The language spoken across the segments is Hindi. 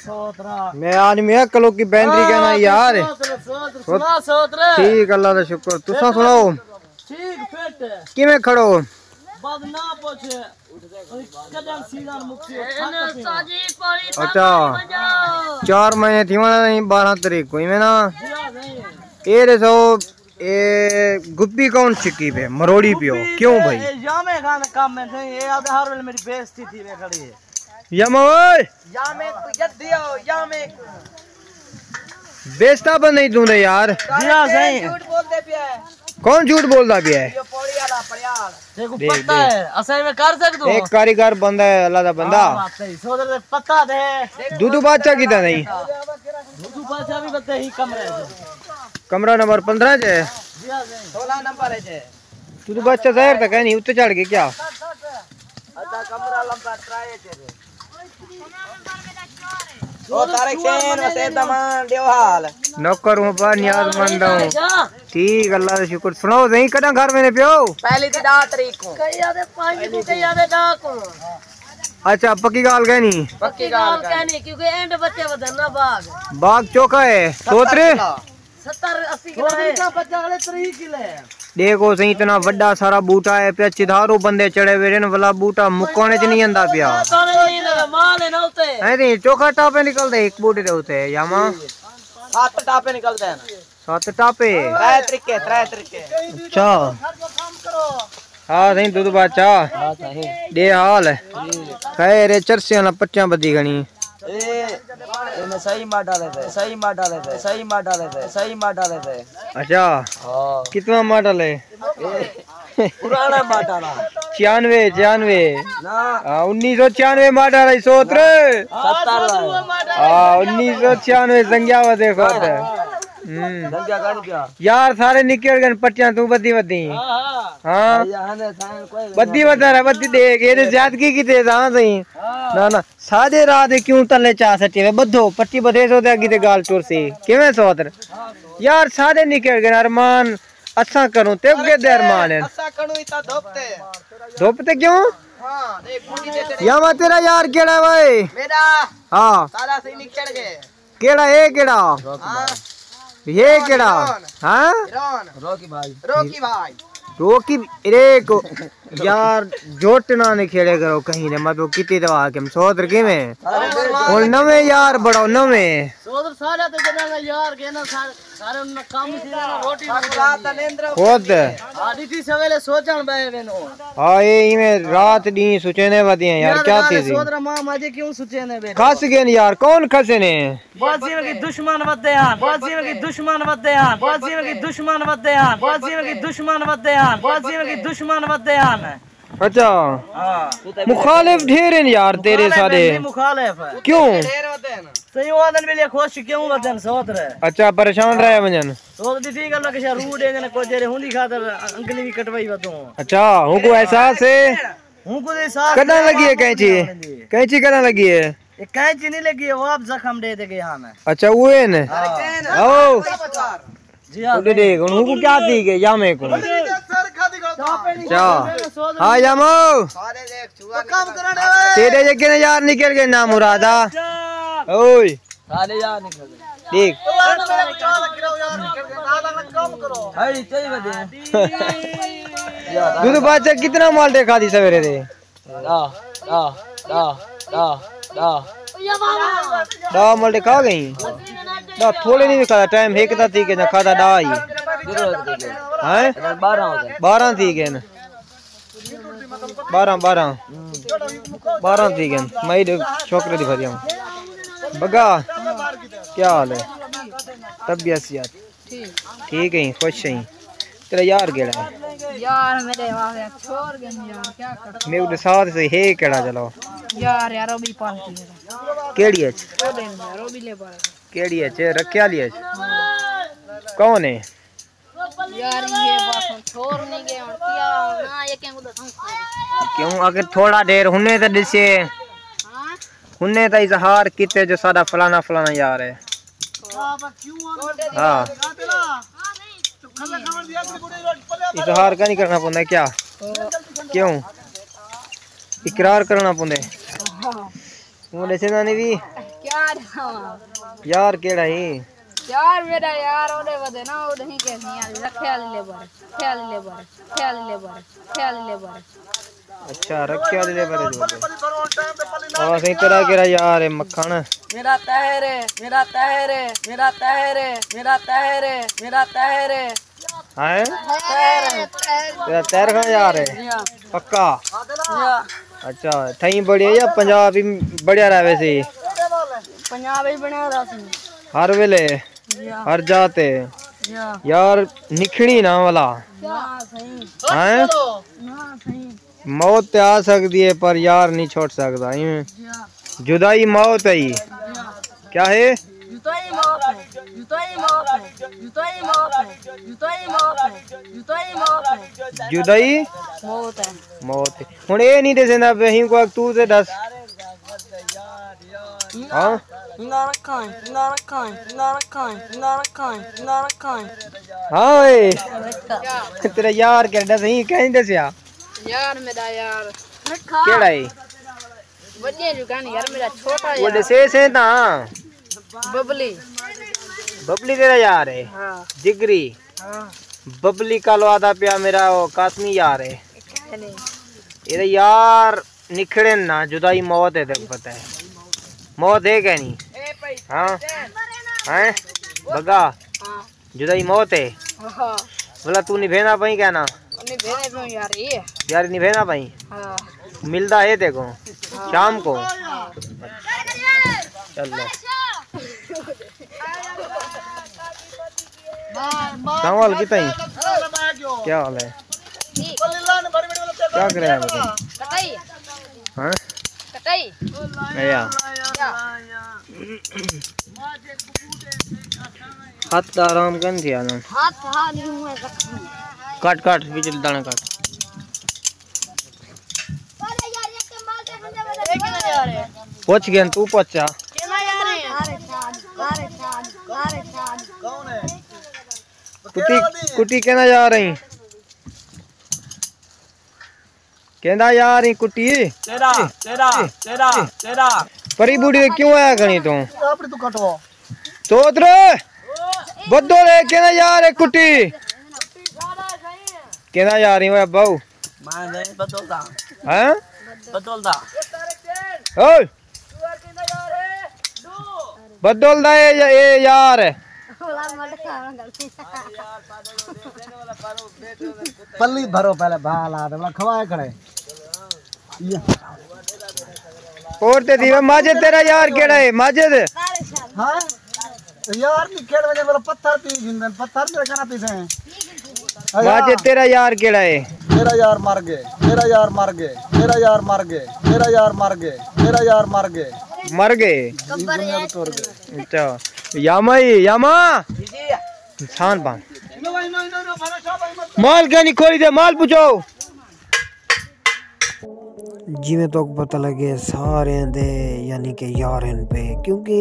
मैं आदमी है कलो की बैंड्री कहना यार। ठीक अल्लाह का शुक्र। तुसा सुनाओ कि मैं खड़ो अच्छा 4 महीने थी नहीं 12 तारीख को में ना ये रे सो ये गुप्पी कौन छिकी पे मरोड़ी पियो क्यों भाई यामे खान काम में नहीं ये आधे हर वेले मेरी बेइज्जती थी वे खड़ी है यामे ओए यामे यदियो यामे बेइज्जता बन नहीं तूने यार जिया सही झूठ बोलते पिया है कौन झूठ बोलता पिया है ये पौड़ी वाला परियाल देखो पता है असली में कर सकदो एक कारीगर बंदा है अल्लाह दा बंदा सही सोदर पता दे दूधू बादशाह की था नहीं दूधू बादशाह भी बता ही कमरे कमरा नंबर 15 है 16 नंबर है तू तो बच्चा शहर तक है नहीं उत्ते चढ़ के क्या अच्छा कमरा लंबा ट्राई है ओ तारे केन वसे तमान देव हाल नौकर हूं पर नियाजमंद हूं ठीक अल्लाह का शुक्र सुनाओ सही कदा घर में पियो पहली 10 तारीख को कहिया दे 5 को कहिया दे 10 को अच्छा पक्की गाल कहनी क्योंकि एंड बच्चे बदलना बाग चौका है सोतरे 70-80 किलो है का बच्चा वाले 3 किलो है देखो सही इतना बड़ा सारा बूटा है पे चिधारो बंदे चढ़े हुए ने वाला बूटा मुकोने च नहीं आंदा पिया माल है ना उते नहीं चोखा टापे निकलदे एक बूटे दे उते यामा 7 टापे निकलदे हैं 7 टापे 3 तरीके अच्छा हां सही दूध बादशाह हां सही दे हाल खैर चरसियां ना पच्चा बदी गणी ए सही मार डाले थे अच्छा कितना मार डाले पुराना मार डाला 96 ना 1996 मार डाला 170 1996 संज्ञा वा देखो यार सारे निकल गए पट्टियां तू बद्दी हाँ बद्दी बता रहा बद्दी देख ये ज्यादगी की तेज हाँ सही ना ना सादे रात क्यों तले चा सच्चे में बद्धो पट्टी बधे सो दे अगी गाल टुर सी किवें सोतर यार सादे निकल गए अरमान अच्छा करूं ते के दे अरमान है अच्छा करूं इतना धोपते क्यों हां देख बूटी दे या मा तेरा यार केड़ा है भाई मेरा हां सारा सही निकल गए केड़ा है केड़ा हां ये केड़ा हां रोकी रे को यार जोटना ने खेले करो कहीं ने मतलब कितनी दवा के सोदर के में और नवे यार बड़ो नवे सोदर सारे तो जना यार के ना सारे उन काम से ना रोटी रात नरेंद्र खुद आधी थी सवेरे सोचन बे बेनो हां ये में रात दी सोचने वादी है यार क्या थी सोदर मां माजे क्यों सोचने बे खस गए यार कौन खसे ने बाजी में की दुश्मन वदे हैं बाजी में की दुश्मन वदे हैं बाजी में की दुश्मन वदे हैं बाजी में की दुश्मन वदे हैं बाजी में की दुश्मन वदे हैं अच्छा मुखालिफ ढेर हैं यार तेरे सारे मुखालिफ है क्यों सही वादन में ले खुश क्यों वदन सोत रहे अच्छा परेशान रहे वजन सोत दी ठीक अल्लाह के रूड है ने को जेरे हुंदी खातर अंगली भी कटवाई वदो अच्छा हूं को एहसास है हूं को एहसास कदा लगी है कैंची कदा लगी है ये कैंची नहीं लगी है वो आप जख्म दे देगे यहां में अच्छा वो है ने ओ जी हां देख हूं को क्या दी के यामे को क्या हाँ यामो तेरे जगह ने यार निकल गए ना मुरादा ओए साले यार निकल गए देख दूध बादशाह कितना माल देखा दी सवेरे दे माल देखा गई थोड़े नहीं दिखा टाइम एक थी के ना खाता डा ही 12 थी के 12 थी के मैं छोकरे दिखा दिया बगा क्या हाल है तबीयत ठीक है खुश है तेरा यार केड़ा है यार मेरे वाले छोड़ गए यार क्या कर मेरे साथ से है केड़ा चलो यार भी पार्टी है केड़ी है रोबी ले पा केड़ी है रखया लिया कौन है यार ये बात छोड़ नहीं गए और क्या ना ये क्यों अगर थोड़ा देर हुने तो दिसे हां हुने तो इजहार किते जो सादा फलाना यार है हां इजहार का नहीं करना पड़ता क्या क्यों इकरार करना पड़ता वो दसे नानी भी क्या यार केड़ा ही यार मेरा यार ओदे वदे ना ओदे ही के नहीं यार ख्याल लेबर अच्छा रखिया ले पर जो और सही तरह केड़ा यार है मक्खन मेरा तहर है मेरा तहर है मेरा तहर है मेरा तहर है मेरा तहर है हैं तेरा तैर खा यार है पक्का अच्छा थई बढ़िया या पंजाब ही बढ़िया रहा वैसे पंजाब ही बढ़िया रहा हर वेले हर जाते यार निखड़ी ना वाला हैं मौत आ सकती है पर यार नहीं छोड़ सकता जुदाई मौत है क्या है जुदाई मौत है जुदाई मौत है जुदाई मौत है जुदाई मौत है जुदाई मौत है जुदाई मौत है मौत है हुन ए नहीं दसेंदा वही को तू से दस हां ना रखां हां तेरा यार केड़ा सही कहीं दसिया यार मेरा यार केड़ा है बढ़िया दुकान यार मेरा छोटा वो यार से ता बबली बबली तेरा यार है हां जिगरी हां बबली का लवादा पिया मेरा वो कासमी यार है ये यार निखड़े ना जुदाई मौत है तेरे पता है मौत है क्या नहीं हाँ हैं बगा जुदाई मौत है हां बोला तू निभेना पाई क्या ना निभेने पे यार ये यार निभेना पाई हां मिलता है देखो शाम को चलो सवाल कितना ही क्या हाल है क्या कर रहे हैं कटाई हाँ कटाई या हाथ आराम कर दिया ना हाथ हाथ में रखूं काट काट बिजली दाना काट पहुंच गया तू पहुंचा कुटी कुटी कहना जा रही कहना जा रही कुटी तेरा तेरा तेरा तेरा परी बूढ़ी क्यों आया गणी तू अपने तू कटवा तोत्र बद्दो रे कहना जा रे कुटी कहना जा रही है बहु मैं नहीं बदलता हैं बदलता ओए बदल दे ये यार पल्ली भरो पहले भाला दे खवाए खड़े और ते दीवा माजे तेरा यार केड़ा है माजिद हां यार नहीं खेड़ वजह वाला पत्थर पी जिंदन पत्थर मेरे कना पीसे माजिद तेरा यार केड़ा है मेरा यार मर गए मेरा यार मर गए मेरा यार मर गए मेरा यार मर गए मेरा यार मर गए मर गए दुनिया को तोड़ गए अच्छा यामा इंसान बन माल क्या नहीं खोली दे माल पूछो जिमें तो पता लगे सारे दे यानी कि यारन पे क्योंकि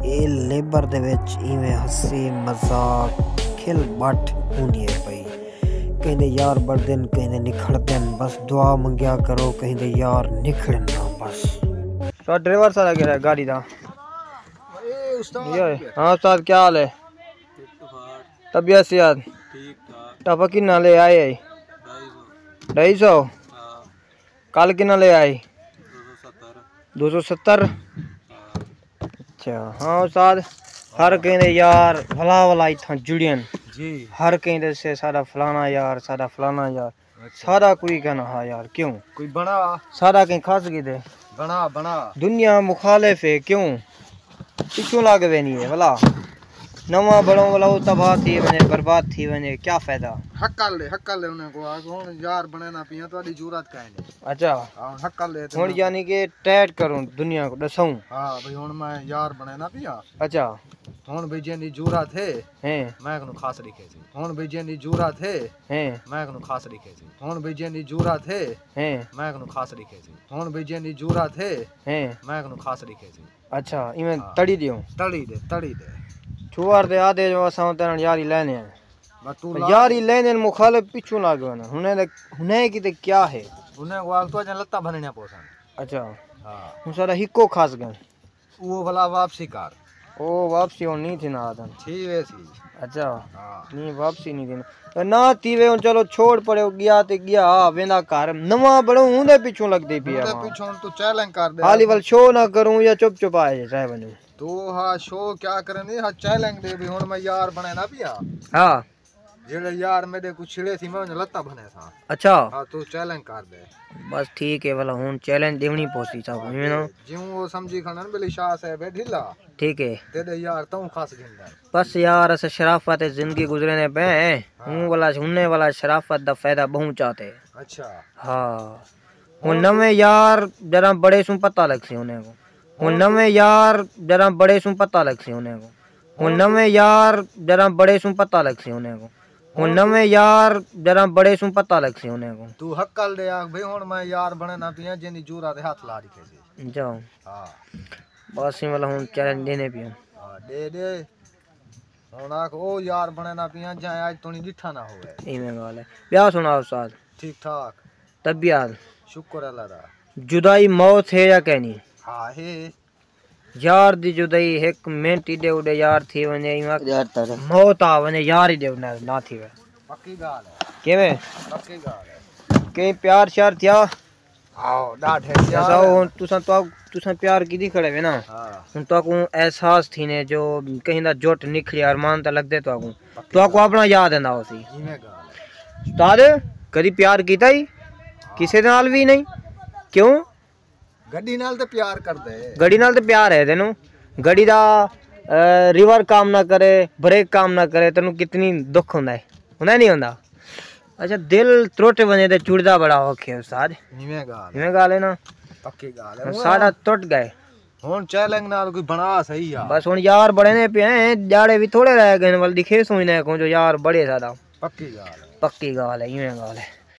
ये लेबर दे विच इवें हंसी मजाक खिल बट होनी है भाई कहते यार बढ़ते कहते निखड़ते बस दुआ मंगया करो कहते यार निखड़न ना बस तो ड्राइवर सारा कह रहा है गाड़ी दा हाँ उस्ताद क्या हाल है तबीयत सेहत टपा किन्ना ले आए 250 कल किन्ना ले आए 270 अच्छा हाँ उस्ताद हर कहते यार भला भला इतना जुड़ियन जी हर कहते से सारा फलाना यार सारा कोई कहना हाँ यार क्यों कोई बना सारा कहीं खास गए थे बना बना दुनिया मुखालिफ है क्यों पिछू लाग वे नहीं है भला नवा बड़ों वाला वो तबाह थी वने बर्बाद थी वने क्या फायदा हक्का ले उन्हें को हुन यार बने ना पिया तोडी जरूरत काहे नहीं अच्छा हां हक्का ले हुन यानी कि टैट करूं दुनिया को दसूं हां भाई हुन मैं यार बने ना पिया अच्छा हुन भाई जेनी जरूरत है हैं मैं कनु खास रखे छी हुन भाई जेनी जरूरत है हैं मैं कनु खास रखे छी हुन भाई जेनी जरूरत है हैं मैं कनु खास रखे छी हुन भाई जेनी जरूरत है हैं मैं कनु खास रखे छी अच्छा इवें तड़ी दियो तड़ी दे छुआर दे आदे जो असां तेन यारी लेने बस तू यारी लेने मुखालिफ पिछू लागो ना हुने की ते क्या है उन्हें को तो जन लत्ता भरने पोसन अच्छा हाँ हूं सारा हिको खास गए वो भला वापसी कर ओ वापसी होनी थी ना आदम ठीक वैसी अच्छा हाँ नहीं वापसी नहीं देना तो ना तीवे हुन चलो छोड़ पड़े गया ते गया वेंदा घर नवा बणो हुंदे पिछू लगदी पिया उनके पीछे तू चैलेंज कर दे हाली वल शो ना करूं या चुप चुप आए चाहे बनूं तू हाँ शो क्या करनी हाँ चैलेंज दे भी हुन मैं यार बने ना पिया हाँ जेड़े यार मेरे कुछ छिड़े थी मैं उन्हें लत्ता बने था अच्छा हाँ तू चैलेंज कर दे बस ठीक है वाला हुन चैलेंज देवनी पहुंची साहब में ना जिऊं वो समझी खनन बेली शाह से बे ढीला ठीक है तेरे यार तू खास गिंदा बस यार अस शराफत जिंदगी गुजरने पे हूं वाला हुन्ने वाला शराफत दा फायदा बहुत चाहते अच्छा हाँ हुन नवे यार जरा बड़े सु पता लग से उन्हें को हुन नवे यार जरा बड़े सु पता लग से उन्हें को हुन नवे यार जरा बड़े सु पता लग से उन्हें को हुन नवे यार जरा बड़े सु पता लग से उन्हें को तू हक्कल दे आ भाई हुन मैं यार बने ना पिया जिंदी जूरा दे हाथ ला रखे सी जाओ हाँ बस ही वाला हुन चैलेंज देने पिया हाँ दे हुन आख ओ यार बने ना पिया जाए आज तूनी डिठा ना होवे इवें गाल है ब्याह सुनाओ उस्ताद ठीक ठाक तबियत शुक्र अल्लाह दा जुदाई मौत है या कहनी हाँ हे यार दी जुदाई एक मिनट दे उडे यार थी वने मौत आ वने यार ही दे ना थी वे पक्की गाल है केवे पक्की गाल है के प्यार श्यार थिया आओ डाठे ऐसा हो तुसा प्यार की दी खड़े वे ना हाँ हुन तो को एहसास थी ने जो कहीं दा जोट निकली अरमान ता लग दे तो को अपना याद है ना होसी इमे गाल है उस्ताद कदी प्यार कीता ही किसे नाल भी नहीं क्यों गड्डी नाल ते प्यार कर दे गड़ी नाल ते प्यार है तेनू गड़ी दा रिवर काम ना करे ब्रेक काम ना करे तेनू कितनी दुख होंदा है नहीं होंदा अच्छा दिल त्रुट बने ते चुड़दा बड़ा औखे उस्ताद इमे गाल इवें गाल है ना पक्की गाल है साडा टुट गए हुन चैलेंज नाल कोई बना सही यार बस हुन यार बड़े ने पे हैं जाड़े भी थोड़े रह गए वल दिखे सोचने को जो यार बड़े ज्यादा पक्की गाल है पक्की गाल है इवें गाल है